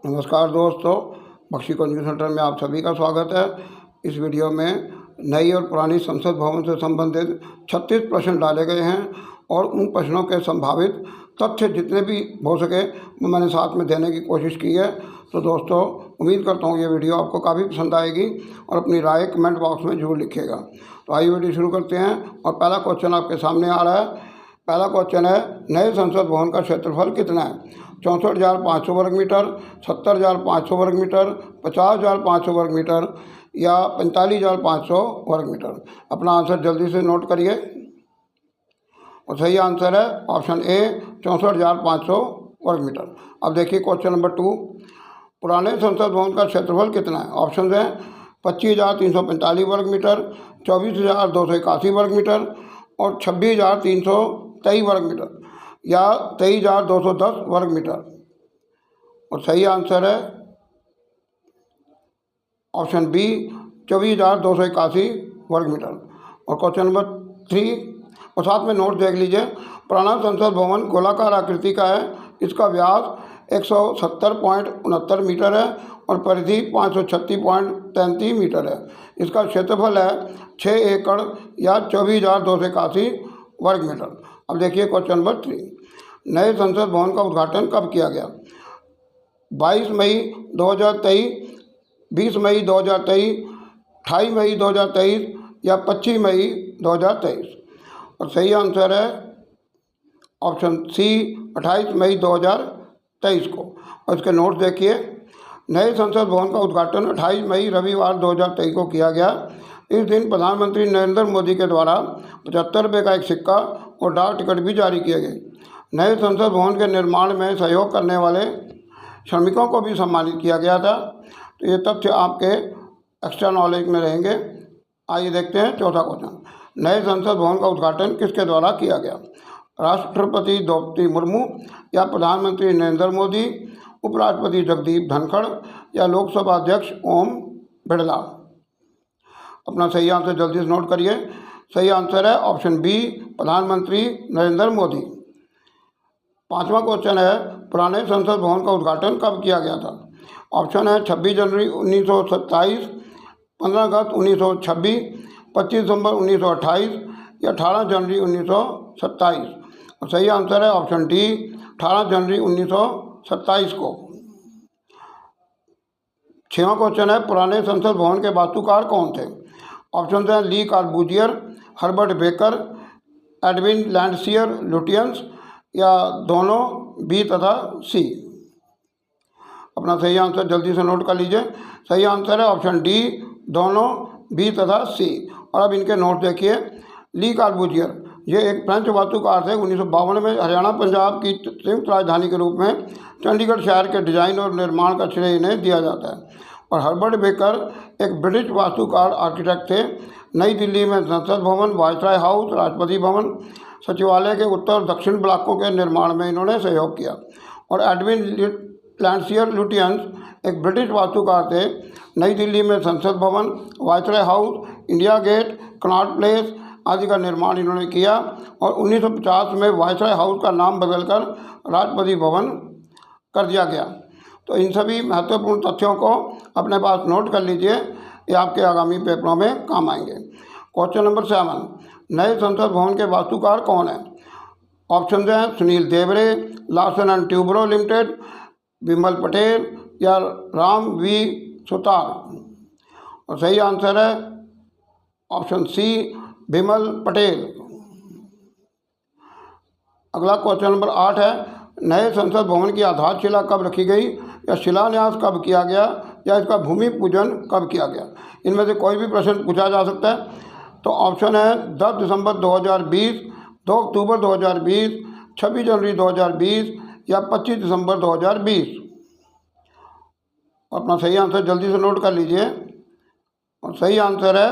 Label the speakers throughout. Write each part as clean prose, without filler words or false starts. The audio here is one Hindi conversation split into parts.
Speaker 1: नमस्कार दोस्तों, बख्शी कोचिंग सेंटर में आप सभी का स्वागत है। इस वीडियो में नई और पुरानी संसद भवन से संबंधित 36 प्रश्न डाले गए हैं और उन प्रश्नों के संभावित तथ्य जितने भी हो सके मैंने साथ में देने की कोशिश की है। तो दोस्तों, उम्मीद करता हूँ ये वीडियो आपको काफ़ी पसंद आएगी और अपनी राय कमेंट बॉक्स में जरूर लिखिएगा। तो आइए वीडियो शुरू करते हैं और पहला क्वेश्चन आपके सामने आ रहा है। पहला क्वेश्चन है, नए संसद भवन का क्षेत्रफल कितना है? 64,500 वर्ग मीटर, 70,500 वर्ग मीटर, 50,500 वर्ग मीटर या 45,500 वर्ग मीटर। अपना आंसर जल्दी से नोट करिए और सही आंसर है ऑप्शन ए 64,500 वर्ग मीटर। अब देखिए क्वेश्चन नंबर 2, पुराने संसद भवन का क्षेत्रफल कितना है? ऑप्शन है 25,345 वर्ग मीटर, 24,281 वर्ग मीटर और 26,323 वर्ग मीटर या 23,210 वर्ग मीटर। और सही आंसर है ऑप्शन बी 24,281 वर्ग मीटर। और क्वेश्चन नंबर 3 और साथ में नोट देख लीजिए। पुराना संसद भवन गोलाकार आकृति का है, इसका व्यास 170.69 मीटर है और परिधि 536.33 मीटर है। इसका क्षेत्रफल है 6 एकड़ या 24,281 वर्ग मीटर। अब देखिए क्वेश्चन नंबर 3, नए संसद भवन का उद्घाटन कब किया गया? 22 मई 2023, 20 मई 2023, 28 मई 2023 या 25 मई 2023। और सही आंसर है ऑप्शन सी 28 मई 2023 को। और इसके नोट देखिए। नए संसद भवन का उद्घाटन 28 मई रविवार 2023 को किया गया। इस दिन प्रधानमंत्री नरेंद्र मोदी के द्वारा 75 रुपये का एक सिक्का और डाक टिकट भी जारी किए गए। नए संसद भवन के निर्माण में सहयोग करने वाले श्रमिकों को भी सम्मानित किया गया था। तो ये तथ्य आपके एक्स्ट्रा नॉलेज में रहेंगे। आइए देखते हैं चौथा क्वेश्चन, नए संसद भवन का उद्घाटन किसके द्वारा किया गया? राष्ट्रपति द्रौपदी मुर्मू या प्रधानमंत्री नरेंद्र मोदी, उपराष्ट्रपति जगदीप धनखड़ या लोकसभा अध्यक्ष ओम बिरला। अपना सही आंसर जल्दी से नोट करिए। सही आंसर है ऑप्शन बी प्रधानमंत्री नरेंद्र मोदी। पांचवा क्वेश्चन है, पुराने संसद भवन का उद्घाटन कब किया गया था? ऑप्शन है 26 जनवरी 1927, 15 अगस्त 1926, 25 दिसंबर 1928 या 18 जनवरी 1927। और सही आंसर है ऑप्शन डी 18 जनवरी 1927 को। छठवां क्वेश्चन है, पुराने संसद भवन के वास्तुकार कौन थे? ऑप्शन हैं ली कॉर्बूजियर, Herbert baker, Edwin Landseer Lutyens या दोनों बी तथा सी। अपना सही आंसर जल्दी से नोट कर लीजिए। सही आंसर है ऑप्शन डी दोनों बी तथा सी। और अब इनके नोट देखिए। ली कॉर्बूजियर ये एक फ्रेंच वास्तुकार थे। 1952 में हरियाणा पंजाब की संयुक्त राजधानी के रूप में चंडीगढ़ शहर के डिजाइन और निर्माण का श्रेय इन्हें दिया जाता है। और हर्बर्ट बेकर एक ब्रिटिश वास्तुकार आर्किटेक्ट थे। नई दिल्ली में संसद भवन, वायसराय हाउस, राष्ट्रपति भवन, सचिवालय के उत्तर और दक्षिण ब्लॉकों के निर्माण में इन्होंने सहयोग किया। और एडविन लैंडसियर लुटियंस एक ब्रिटिश वास्तुकार थे। नई दिल्ली में संसद भवन, viceroy house, India gate, Connaught place आदि का निर्माण इन्होंने किया। और 1950 में वायसराय हाउस का नाम बदलकर राष्ट्रपति भवन कर दिया गया। तो इन सभी महत्वपूर्ण तथ्यों को अपने पास नोट कर लीजिए, ये आपके आगामी पेपरों में काम आएंगे। क्वेश्चन नंबर 7, नए संसद भवन के वास्तुकार कौन है? ऑप्शन हैं सुनील देवरे, लार्सन एंड ट्यूब्रो लिमिटेड, विमल पटेल या राम वी सुतार। और सही आंसर है ऑप्शन सी विमल पटेल। अगला क्वेश्चन नंबर 8 है, नए संसद भवन की आधारशिला कब रखी गई या शिलान्यास कब किया गया या इसका भूमि पूजन कब किया गया? इनमें से कोई भी प्रश्न पूछा जा सकता है। तो ऑप्शन है 10 दिसंबर 2020, 2 अक्टूबर 2020, 26 जनवरी 2020 या 25 दिसंबर 2020। अपना सही आंसर जल्दी से नोट कर लीजिए। और सही आंसर है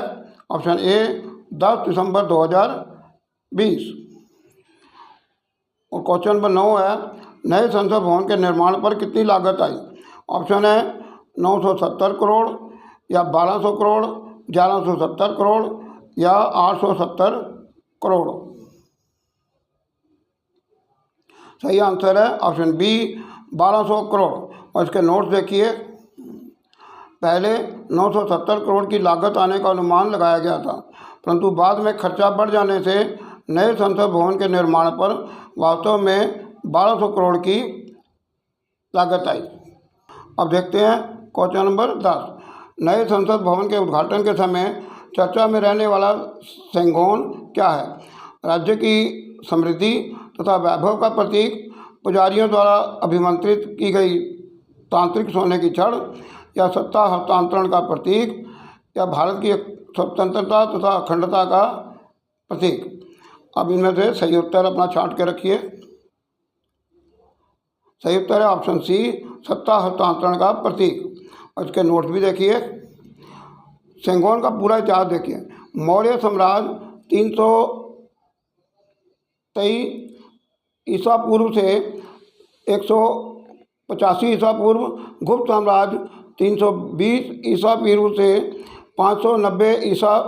Speaker 1: ऑप्शन ए 10 दिसंबर 2020। और क्वेश्चन नंबर 9 है, नए संसद भवन के निर्माण पर कितनी लागत आई? ऑप्शन है 970 करोड़ या 1200 करोड़, 1170 करोड़ या 870 करोड़। सही आंसर है ऑप्शन बी 1200 करोड़। और इसके नोट्स देखिए। पहले 970 करोड़ की लागत आने का अनुमान लगाया गया था, परंतु बाद में खर्चा बढ़ जाने से नए संसद भवन के निर्माण पर वास्तव में 1200 करोड़ की लागत आई। अब देखते हैं क्वेश्चन नंबर 10। नए संसद भवन के उद्घाटन के समय चर्चा में रहने वाला सेंगोन क्या है? राज्य की समृद्धि तथा वैभव का प्रतीक, पुजारियों द्वारा अभिमंत्रित की गई तांत्रिक सोने की छड़, या सत्ता हस्तांतरण का प्रतीक, या भारत की स्वतंत्रता तथा अखंडता का प्रतीक। अब इनमें से सही उत्तर अपना छांट के रखिए। सही उत्तर है ऑप्शन सी, सत्ता हस्तांतरण का प्रतीक। और इसके नोट भी देखिए। सेंगोन का पूरा इतिहास देखिए। मौर्य साम्राज्य 323 ईसा पूर्व से 185 ईसा पूर्व, गुप्त साम्राज्य 320 ईसा पूर्व से 590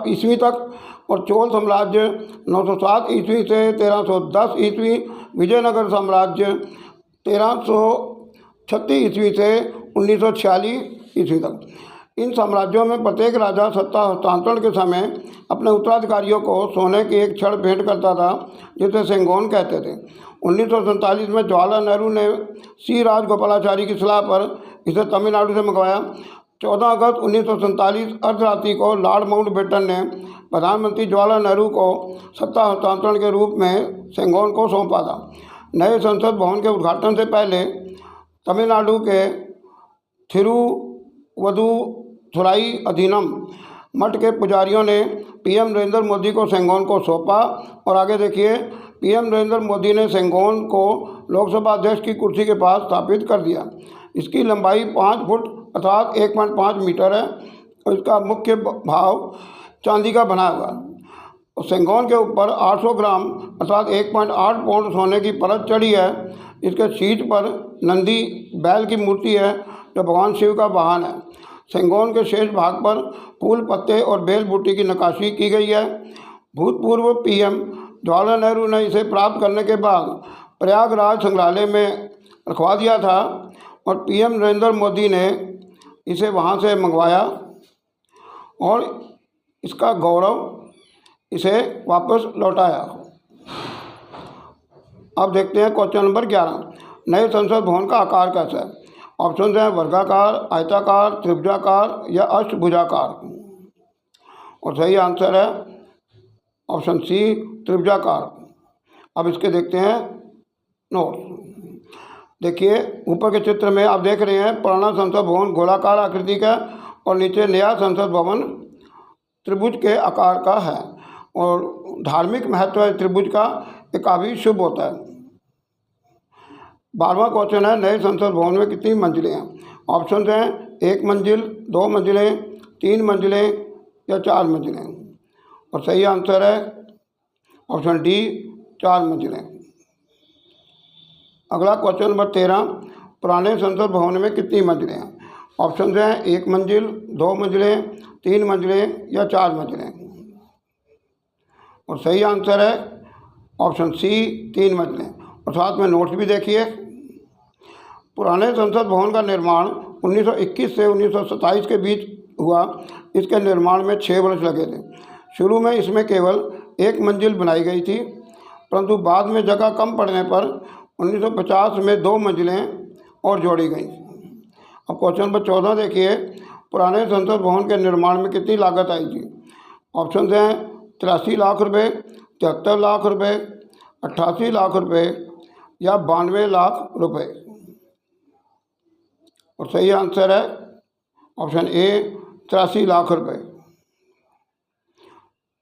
Speaker 1: ईस्वी तक, और चोल साम्राज्य 907 ईस्वी से 1310 ईस्वी, विजयनगर साम्राज्य 1336 ईस्वी से 1946 ईस्वी तक। इन साम्राज्यों में प्रत्येक राजा सत्ता हस्तांतरण के समय अपने उत्तराधिकारियों को सोने की एक छड़ भेंट करता था, जिसे सेंगोन कहते थे। 1947 में जवाहरलाल नेहरू ने सी राजगोपालाचारी की सलाह पर इसे तमिलनाडु से मंगवाया। 14 अगस्त 1947 अर्धरात्रि को लॉर्ड माउंटबेटन ने प्रधानमंत्री जवाहरलाल नेहरू को सत्ता हस्तांतरण के रूप में सेंगोन को सौंपा था। नए संसद भवन के उद्घाटन से पहले तमिलनाडु के थिरुवदुथुराई अधीनम मठ के पुजारियों ने पीएम नरेंद्र मोदी को सेंगोन को सौंपा। और आगे देखिए, पीएम नरेंद्र मोदी ने सेंगोन को लोकसभा अध्यक्ष की कुर्सी के पास स्थापित कर दिया। इसकी लंबाई 5 फुट अर्थात 1.5 मीटर है और इसका मुख्य भाव चांदी का बना हुआ। और सेंगोन के ऊपर 800 ग्राम अर्थात 1.8 पाउंड सोने की परत चढ़ी है। इसके शीट पर नंदी बैल की मूर्ति है जो भगवान शिव का वाहन है। सेंगोन के शेष भाग पर फूल, पत्ते और बेल बूटी की नक्काशी की गई है। भूतपूर्व पीएम जवाहरलाल नेहरू ने इसे प्राप्त करने के बाद प्रयागराज संग्रहालय में रखवा दिया था और पीएम नरेंद्र मोदी ने इसे वहां से मंगवाया और इसका गौरव इसे वापस लौटाया। अब देखते हैं क्वेश्चन नंबर 11। नए संसद भवन का आकार कैसा है? ऑप्शन हैं वर्गाकार, आयताकार, त्रिभुजाकार या अष्टभुजाकार। और सही आंसर है ऑप्शन सी, त्रिभुजाकार। अब इसके देखते हैं नोट्स। देखिए ऊपर के चित्र में आप देख रहे हैं पुराना संसद भवन गोलाकार आकृति का और नीचे नया संसद भवन त्रिभुज के आकार का है और धार्मिक महत्व है त्रिभुज का, ये काफ़ी शुभ होता है। 12वां क्वेश्चन है नए संसद भवन में कितनी मंजिलें हैं? ऑप्शन हैं 1 मंजिल, 2 मंजिलें, 3 मंजिलें या 4 मंजिलें। और सही आंसर है ऑप्शन डी, 4 मंजिलें। अगला क्वेश्चन नंबर 13। पुराने संसद भवन में कितनी मंजिलें हैं? ऑप्शन हैं 1 मंजिल, 2 मंजिलें, 3 मंजिलें या 4 मंजिलें। और सही आंसर है ऑप्शन सी, 3 मंजिलें। और साथ में नोट्स भी देखिए। पुराने संसद भवन का निर्माण 1921 से 1927 के बीच हुआ। इसके निर्माण में 6 वर्ष लगे थे। शुरू में इसमें केवल 1 मंजिल बनाई गई थी, परंतु बाद में जगह कम पड़ने पर 1950 में 2 मंजिलें और जोड़ी गई। अब क्वेश्चन नंबर 14 देखिए। पुराने संसद भवन के निर्माण में कितनी लागत आई थी? ऑप्शन हैं 83 लाख रुपये, 73 लाख रुपये, 88 लाख रुपये या 92 लाख रुपये। और सही आंसर है ऑप्शन ए, 83 लाख रुपये।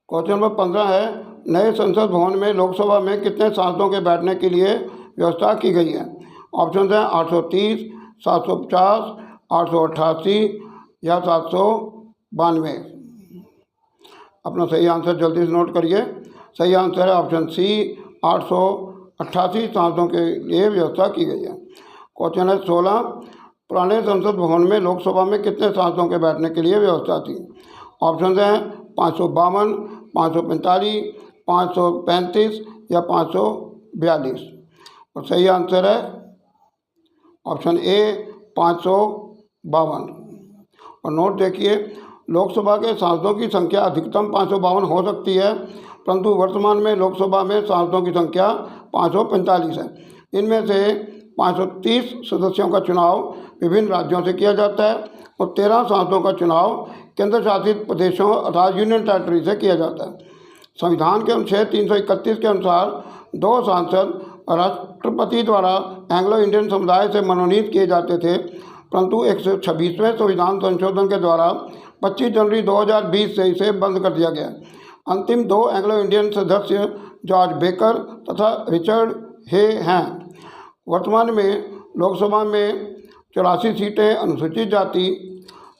Speaker 1: क्वेश्चन नंबर 15 है नए संसद भवन में लोकसभा में कितने सांसदों के बैठने के लिए व्यवस्था की गई है? ऑप्शन हैं 830, 750, 888 या 792। अपना सही आंसर जल्दी से नोट करिए। सही आंसर है ऑप्शन सी, 888 सांसदों के लिए व्यवस्था की गई है। क्वेश्चन है 16। पुराने संसद भवन में लोकसभा में कितने सांसदों के बैठने के लिए व्यवस्था थी? ऑप्शन हैं 552, 545, 535 या 542। और सही आंसर है ऑप्शन ए, 552। और नोट देखिए, लोकसभा के सांसदों की संख्या अधिकतम 552 हो सकती है, परंतु वर्तमान में लोकसभा में सांसदों की संख्या 545 है। इनमें से 530 सदस्यों का चुनाव विभिन्न राज्यों से किया जाता है और 13 सांसदों का चुनाव केंद्र शासित प्रदेशों अर्थात यूनियन टेरिटरी से किया जाता है। संविधान के अनुच्छेद 331 के अनुसार 2 सांसद राष्ट्रपति द्वारा एंग्लो इंडियन समुदाय से मनोनीत किए जाते थे, परंतु 126वें संविधान संशोधन के द्वारा 25 जनवरी 2020 से इसे बंद कर दिया गया। अंतिम 2 एंग्लो इंडियन सदस्य जॉर्ज बेकर तथा रिचर्ड हे हैं। वर्तमान में लोकसभा में 84 सीटें अनुसूचित जाति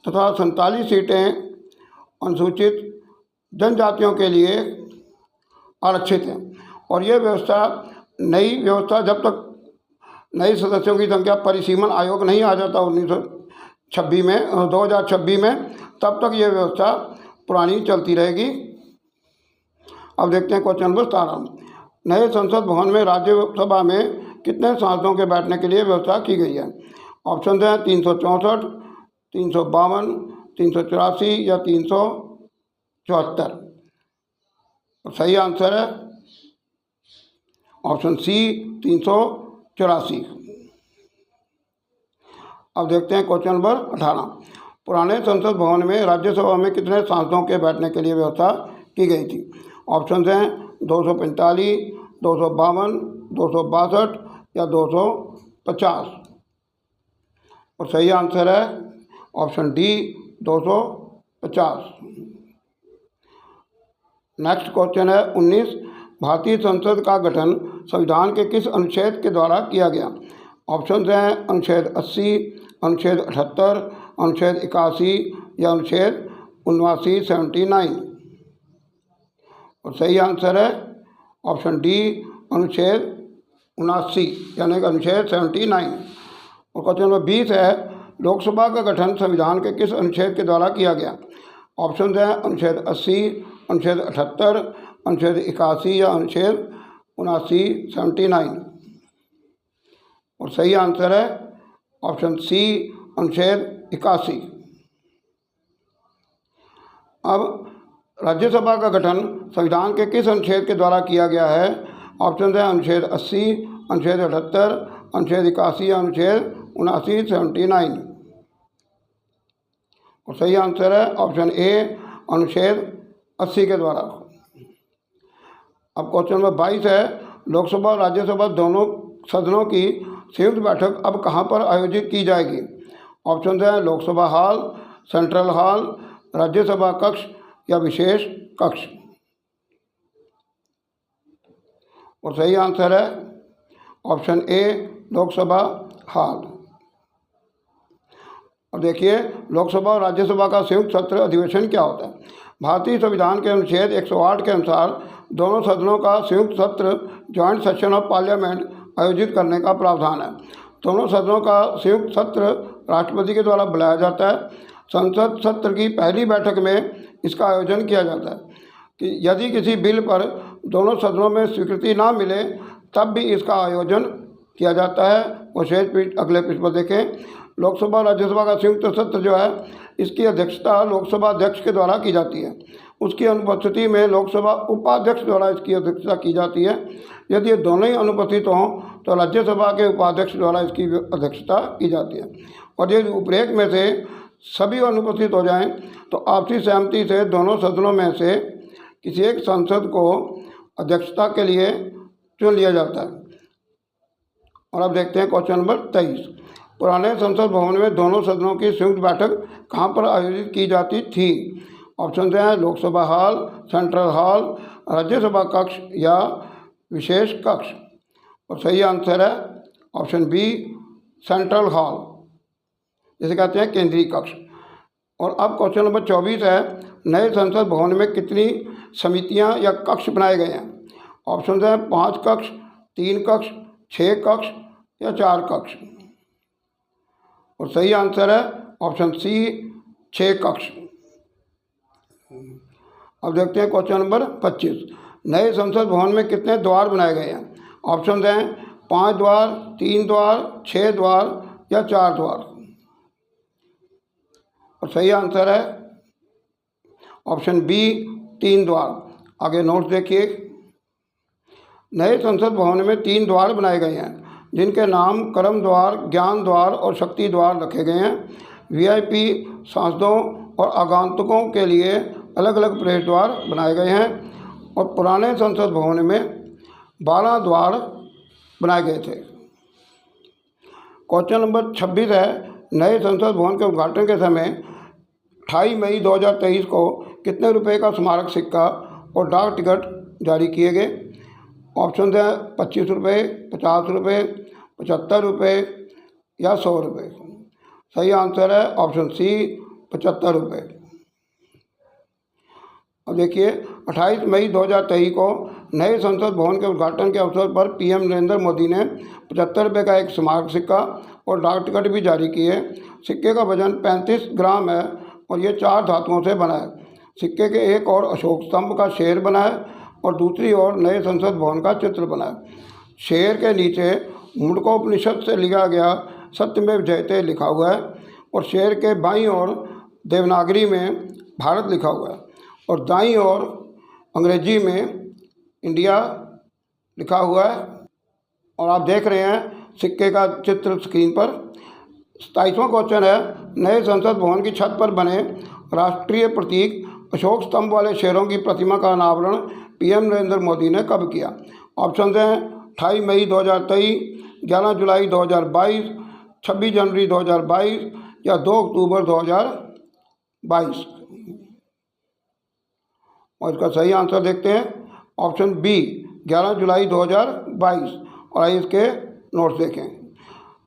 Speaker 1: तथा 47 सीटें अनुसूचित जनजातियों के लिए आरक्षित हैं। और ये नई व्यवस्था जब तक नए सदस्यों की संख्या परिसीमन आयोग नहीं आ जाता 2026 में, तब तक ये व्यवस्था पुरानी चलती रहेगी। अब देखते हैं क्वेश्चन नंबर 17। नए संसद भवन में राज्यसभा में कितने सांसदों के बैठने के लिए व्यवस्था की गई है? ऑप्शन हैं 364, 352, 384 या 374। सही आंसर है ऑप्शन सी 384। अब देखते हैं क्वेश्चन नंबर 18। पुराने संसद भवन में राज्यसभा में कितने सांसदों के बैठने के लिए व्यवस्था की गई थी? ऑप्शन हैं 245, 252, 262 या 250। और सही आंसर है ऑप्शन डी 250। नेक्स्ट क्वेश्चन है 19। भारतीय संसद का गठन संविधान के किस अनुच्छेद के द्वारा किया गया? ऑप्शन हैं अनुच्छेद 80, अनुच्छेद 78, अनुच्छेद 81 या अनुच्छेद 79। और सही आंसर है ऑप्शन डी अनुच्छेद 79 यानी कि अनुच्छेद 79। और क्वेश्चन नंबर 20 है लोकसभा का गठन संविधान के किस अनुच्छेद के द्वारा किया गया? ऑप्शन हैं अनुच्छेद 80, अनुच्छेद 78, अनुच्छेद 81 या अनुच्छेद 79। और सही आंसर है ऑप्शन सी अनुच्छेद 81। अब राज्यसभा का गठन संविधान के किस अनुच्छेद के द्वारा किया गया है? ऑप्शन है अनुच्छेद 80, अनुच्छेद 78, अनुच्छेद 81 या अनुच्छेद 79। और सही आंसर है ऑप्शन ए अनुच्छेद 80 के द्वारा। अब क्वेश्चन नंबर 22 है लोकसभा और राज्यसभा दोनों सदनों की संयुक्त बैठक अब कहाँ पर आयोजित की जाएगी? ऑप्शन हैं Lok Sabha hall, central hall, Rajya Sabha कक्ष या विशेष कक्ष। और सही आंसर है ऑप्शन ए लोकसभा हॉल। और देखिए लोकसभा और राज्यसभा का संयुक्त सत्र अधिवेशन क्या होता है? भारतीय संविधान के अनुच्छेद 108 के अनुसार दोनों सदनों का संयुक्त सत्र जॉइंट सेशन ऑफ पार्लियामेंट आयोजित करने का प्रावधान है। दोनों सदनों का संयुक्त सत्र राष्ट्रपति के द्वारा बुलाया जाता है। संसद सत्र की पहली बैठक में इसका आयोजन किया जाता है कि यदि किसी बिल पर दोनों सदनों में स्वीकृति ना मिले तब भी इसका आयोजन किया जाता है। और शेष अगले पृष्ठ पर देखें। लोकसभा और राज्यसभा का संयुक्त सत्र जो है इसकी अध्यक्षता लोकसभा अध्यक्ष के द्वारा की जाती है। उसकी अनुपस्थिति में लोकसभा उपाध्यक्ष द्वारा इसकी अध्यक्षता की जाती है। यदि ये दोनों ही अनुपस्थित हों तो राज्यसभा के उपाध्यक्ष द्वारा इसकी अध्यक्षता की जाती है। और यदि उपरेख में से सभी अनुपस्थित हो जाएं तो आपसी सहमति से दोनों सदनों में से किसी एक सांसद को अध्यक्षता के लिए चुन लिया जाता है। और अब देखते हैं क्वेश्चन नंबर 23। पुराने संसद भवन में दोनों सदनों की संयुक्त बैठक कहाँ पर आयोजित की जाती थी? ऑप्शन हैं Lok Sabha hall, central hall, Rajya Sabha कक्ष या विशेष कक्ष। और सही आंसर है ऑप्शन बी सेंट्रल हॉल, जिसे कहते हैं केंद्रीय कक्ष। और अब क्वेश्चन नंबर 24 है नए संसद भवन में कितनी समितियां या कक्ष बनाए गए हैं? ऑप्शन हैं 5 कक्ष, 3 कक्ष, 6 कक्ष या 4 कक्ष। और सही आंसर है ऑप्शन सी 6 कक्ष। अब देखते हैं क्वेश्चन नंबर 25। नए संसद भवन में कितने द्वार बनाए गए हैं? ऑप्शन हैं 5 द्वार, 3 द्वार, 6 द्वार या 4 द्वार। और सही आंसर है ऑप्शन बी 3 द्वार। आगे नोट्स देखिए। नए संसद भवन में 3 द्वार बनाए गए हैं जिनके नाम कर्म द्वार, ज्ञान द्वार और शक्ति द्वार रखे गए हैं। वीआईपी सांसदों और आगंतुकों के लिए अलग अलग प्रवेश द्वार बनाए गए हैं और पुराने संसद भवन में 12 द्वार बनाए गए थे। क्वेश्चन नंबर 26 है, नए संसद भवन के उद्घाटन के समय 28 मई 2023 को कितने रुपए का स्मारक सिक्का और डाक टिकट जारी किए गए? ऑप्शन है 25 रुपये, 50 रुपये, 75 रुपये या 100 रुपये। सही आंसर है ऑप्शन सी 75 रुपये। अब देखिए 28 मई 2023 को नए संसद भवन के उद्घाटन के अवसर पर पीएम नरेंद्र मोदी ने 75 रुपये का एक स्मारक सिक्का और डाक टिकट भी जारी किए। सिक्के का वजन 35 ग्राम है और ये 4 धातुओं से बना है। सिक्के के एक और अशोक स्तंभ का शेर बना है और दूसरी ओर नए संसद भवन का चित्र बना है। शेर के नीचे मुंडकोपनिषद से लिखा गया सत्यमेव जयते लिखा हुआ है और शेर के बाईं ओर देवनागरी में भारत लिखा हुआ है और दाईं ओर अंग्रेजी में इंडिया लिखा हुआ है। और आप देख रहे हैं सिक्के का चित्र स्क्रीन पर। 27वां क्वेश्चन है, नए संसद भवन की छत पर बने राष्ट्रीय प्रतीक अशोक स्तंभ वाले शेरों की प्रतिमा का अनावरण पीएम नरेंद्र मोदी ने कब किया? ऑप्शन हैं 28 मई 2023, 11 जुलाई 2022, 26 जनवरी 2022 या 2 अक्टूबर 2022। और इसका सही आंसर देखते हैं, ऑप्शन बी 11 जुलाई 2022। और आइए इसके नोट्स देखें।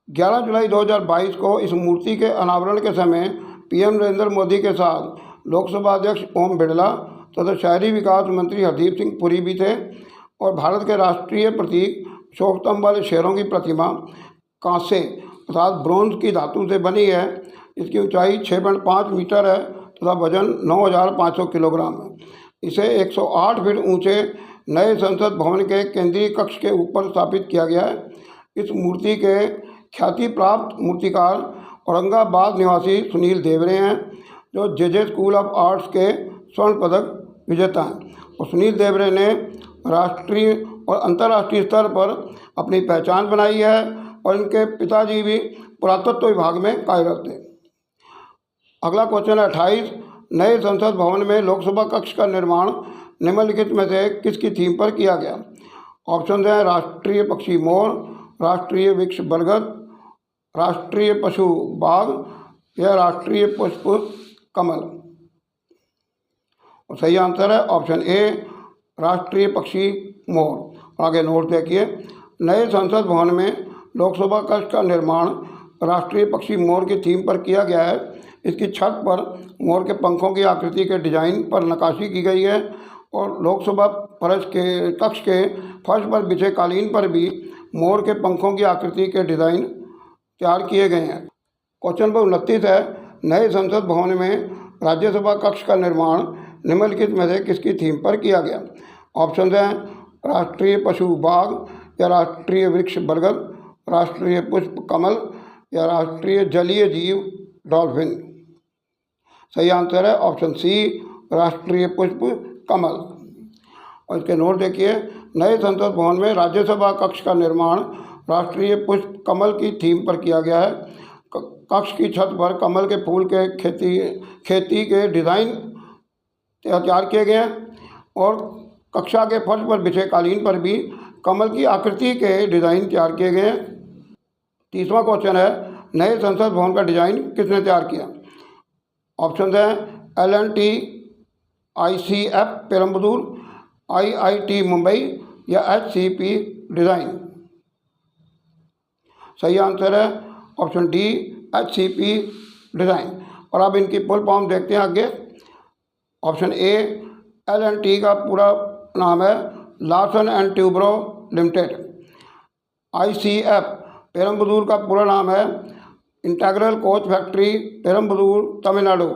Speaker 1: 11 जुलाई 2022 को इस मूर्ति के अनावरण के समय पीएम नरेंद्र मोदी के साथ लोकसभा अध्यक्ष ओम बिरला तथा शहरी विकास मंत्री हरदीप सिंह पुरी भी थे और भारत के राष्ट्रीय प्रतीक अशोक स्तंभ वाले शेरों की प्रतिमा कांसे अर्थात ब्रोंज की धातु से बनी है। इसकी ऊंचाई 6.5 मीटर है तथा वजन 9,500 किलोग्राम है। इसे 108 फीट ऊंचे नए संसद भवन के केंद्रीय कक्ष के ऊपर स्थापित किया गया है। इस मूर्ति के ख्याति प्राप्त मूर्तिकार औरंगाबाद निवासी सुनील देवरे हैं जो जे स्कूल ऑफ आर्ट्स के स्वर्ण पदक विजेता हैं और सुनील देवरे ने राष्ट्रीय और अंतर्राष्ट्रीय स्तर पर अपनी पहचान बनाई है और इनके पिताजी भी पुरातत्व विभाग में कार्यरत थे। अगला क्वेश्चन है 28, नए संसद भवन में लोकसभा कक्ष का निर्माण निम्नलिखित में से किसकी थीम पर किया गया? ऑप्शन हैं राष्ट्रीय पक्षी मोर, राष्ट्रीय वृक्ष बरगद, राष्ट्रीय पशु बाघ या राष्ट्रीय पुष्प कमल। और सही आंसर है ऑप्शन ए राष्ट्रीय पक्षी मोर। आगे नोट देखिए, नए संसद भवन में लोकसभा कक्ष का निर्माण राष्ट्रीय पक्षी मोर की थीम पर किया गया है। इसकी छत पर मोर के पंखों की आकृति के डिजाइन पर नक्काशी की गई है और लोकसभा कक्ष के फर्श पर बिछे कालीन पर भी मोर के पंखों की आकृति के डिज़ाइन तैयार किए गए हैं। क्वेश्चन नंबर 29 है, नए संसद भवन में राज्यसभा कक्ष का निर्माण निम्नलिखित में से किसकी थीम पर किया गया? ऑप्शन हैं राष्ट्रीय पशु बाघ या राष्ट्रीय वृक्ष बरगद, राष्ट्रीय पुष्प कमल या राष्ट्रीय जलीय जीव डॉल्फिन। सही आंसर है ऑप्शन सी राष्ट्रीय पुष्प कमल। और इसके नोट देखिए, नए संसद भवन में राज्यसभा कक्ष का निर्माण राष्ट्रीय पुष्प कमल की थीम पर किया गया है। कक्ष की छत पर कमल के फूल के खेती के डिज़ाइन तैयार किए गए हैं और कक्षा के फर्श पर बिछे कालीन पर भी कमल की आकृति के डिज़ाइन तैयार किए गए हैं। 30वां क्वेश्चन है, नए संसद भवन का डिज़ाइन किसने तैयार किया? ऑप्शन हैं L&T, ICF पेरम्बदूर, IIT मुंबई या HCP डिज़ाइन। सही आंसर है ऑप्शन डी HCP डिज़ाइन। और अब इनकी फुल फॉर्म देखते हैं आगे। ऑप्शन ए L&T का पूरा नाम है Larsen and Toubro limited. ICF Perambur का पूरा नाम है integral coach factory Perambur Tamil Nadu.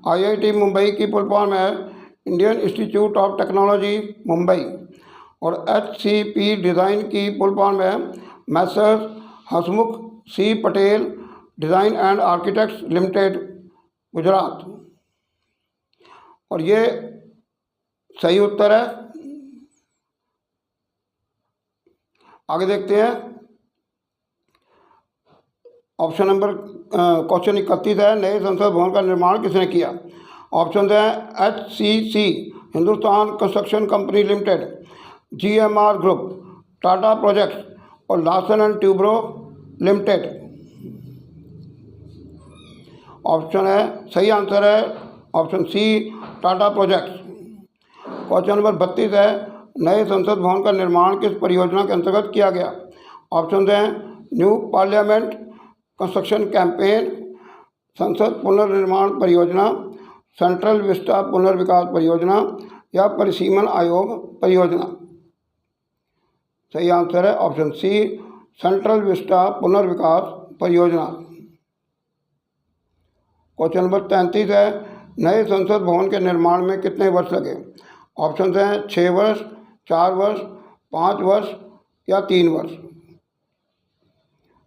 Speaker 1: IIT Mumbai की फुल फॉर्म है Indian institute of technology Mumbai. और HCP डिज़ाइन की फुल फॉर्म है messrs Hasmukh C Patel design and architects limited Gujarat. और ये सही उत्तर है। आगे देखते हैं। ऑप्शन नंबर क्वेश्चन 31 है, नए संसद भवन का निर्माण किसने किया? ऑप्शन है HCC Hindustan construction company limited, GMR group, Tata projects और Larsen and Toubro limited. Option है, सही आंसर है option C, Tata projects. Question number 32 है, नए संसद भवन का निर्माण किस परियोजना के अंतर्गत किया गया? ऑप्शन हैं न्यू पार्लियामेंट कंस्ट्रक्शन कैंपेन, संसद पुनर्निर्माण परियोजना, सेंट्रल विस्टा पुनर्विकास परियोजना या परिसीमन आयोग परियोजना। सही आंसर है ऑप्शन सी, सेंट्रल विस्टा पुनर्विकास परियोजना। क्वेश्चन नंबर 33 है, नए संसद भवन के निर्माण में कितने वर्ष लगे? ऑप्शन हैं 6 वर्ष, 4 वर्ष, 5 वर्ष या 3 वर्ष।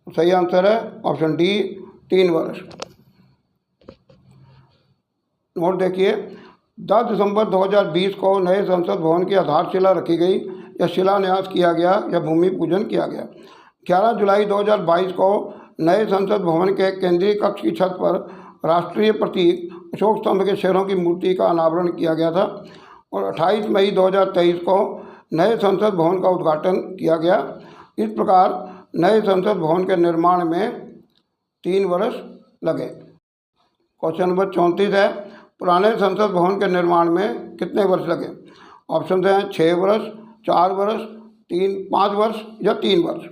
Speaker 1: सही आंसर है ऑप्शन डी, 3 वर्ष। नोट देखिए, 10 दिसंबर 2020 को नए संसद भवन की आधारशिला रखी गई या शिलान्यास किया गया या भूमि पूजन किया गया। 11 जुलाई 2022 को नए संसद भवन के केंद्रीय कक्ष की छत पर राष्ट्रीय प्रतीक अशोक स्तंभ के शेरों की मूर्ति का अनावरण किया गया था और 28 मई 2023 को नए संसद भवन का उद्घाटन किया गया। इस प्रकार नए संसद भवन के निर्माण में 3 वर्ष लगे। क्वेश्चन नंबर 34 है, पुराने संसद भवन के निर्माण में कितने वर्ष लगे? ऑप्शन हैं 6 वर्ष, 4 वर्ष, 5 वर्ष या 3 वर्ष।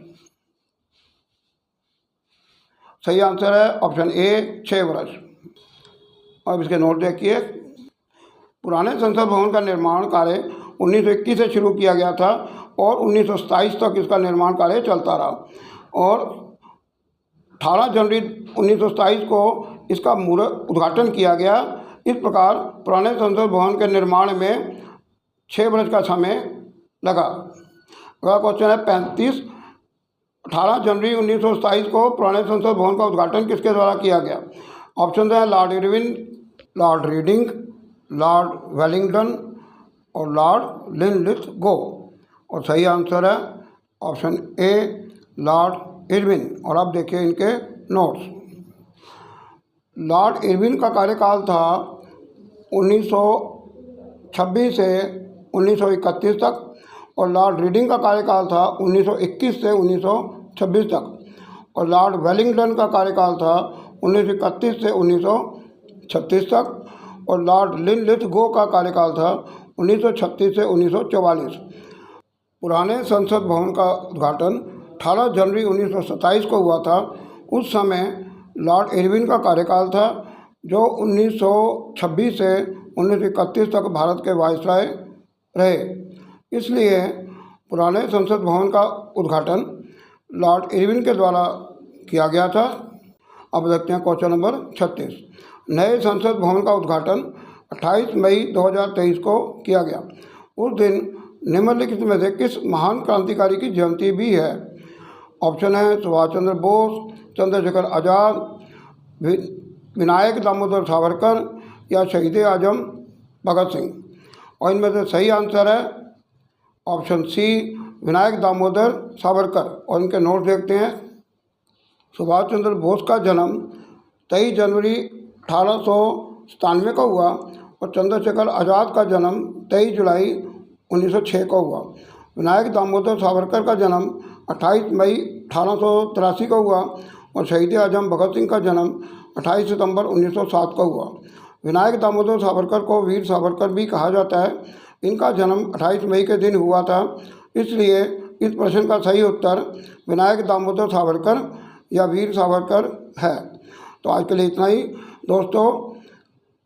Speaker 1: सही आंसर है ऑप्शन ए, 6 वर्ष। अब इसके नोट देखिए, पुराने संसद भवन का निर्माण कार्य 1921 से शुरू किया गया था और 1927 तक इसका निर्माण कार्य चलता रहा और 18 जनवरी 1927 को इसका उद्घाटन किया गया। इस प्रकार पुराने संसद भवन के निर्माण में 6 वर्ष का समय लगा। अगला क्वेश्चन है 35, 18 जनवरी 1927 को पुराने संसद भवन का उद्घाटन किसके द्वारा किया गया? ऑप्शन हैं Lord Irwin, Lord reading, Lord Wellington और लॉर्ड लिनलिथगो। और सही आंसर है ऑप्शन ए, लॉर्ड इरविन। और आप देखिए इनके नोट्स। लॉर्ड इरविन का कार्यकाल था 1926 से 1931 तक और लॉर्ड रीडिंग का कार्यकाल था 1921 से 1926 तक और लॉर्ड वेलिंगटन का कार्यकाल था 1931 से 1936 तक और लॉर्ड लिनलिथगो का कार्यकाल था 1936 से 1944। पुराने संसद भवन का उद्घाटन 18 जनवरी 1927 को हुआ था। उस समय लॉर्ड इरविन का कार्यकाल था जो 1926 से 1931 तक भारत के वायसराय रहे। इसलिए पुराने संसद भवन का उद्घाटन लॉर्ड इरविन के द्वारा किया गया था। अब देखते हैं क्वेश्चन नंबर 36, नए संसद भवन का उद्घाटन 28 मई 2023 को किया गया। उस दिन निम्नलिखित में से किस महान क्रांतिकारी की जयंती भी है? ऑप्शन है सुभाष चंद्र बोस, चंद्रशेखर आज़ाद, विनायक दामोदर सावरकर या शहीद आजम भगत सिंह। और इनमें से सही आंसर है ऑप्शन सी, विनायक दामोदर सावरकर। और इनके नोट देखते हैं। सुभाष चंद्र बोस का जन्म 23 जनवरी 1897 को हुआ और चंद्रशेखर आज़ाद का जन्म 23 जुलाई 1906 को हुआ। विनायक दामोदर सावरकर का जन्म 28 मई 1883 को हुआ और शहीद आजम भगत सिंह का जन्म 28 सितंबर 1907 को हुआ। विनायक दामोदर सावरकर को वीर सावरकर भी कहा जाता है। इनका जन्म 28 मई के दिन हुआ था, इसलिए इस प्रश्न का सही उत्तर विनायक दामोदर सावरकर या वीर सावरकर है। तो आज के लिए इतना ही दोस्तों।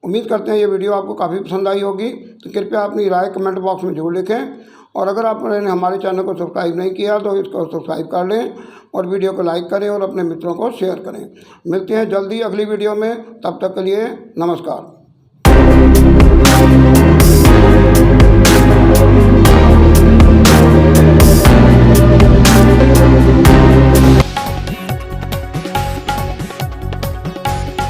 Speaker 1: उम्मीद करते हैं ये वीडियो आपको काफ़ी पसंद आई होगी। तो कृपया अपनी राय कमेंट बॉक्स में जरूर लिखें और अगर आपने हमारे चैनल को सब्सक्राइब नहीं किया तो इसको सब्सक्राइब कर लें और वीडियो को लाइक करें और अपने मित्रों को शेयर करें। मिलते हैं जल्दी अगली वीडियो में, तब तक के लिए नमस्कार।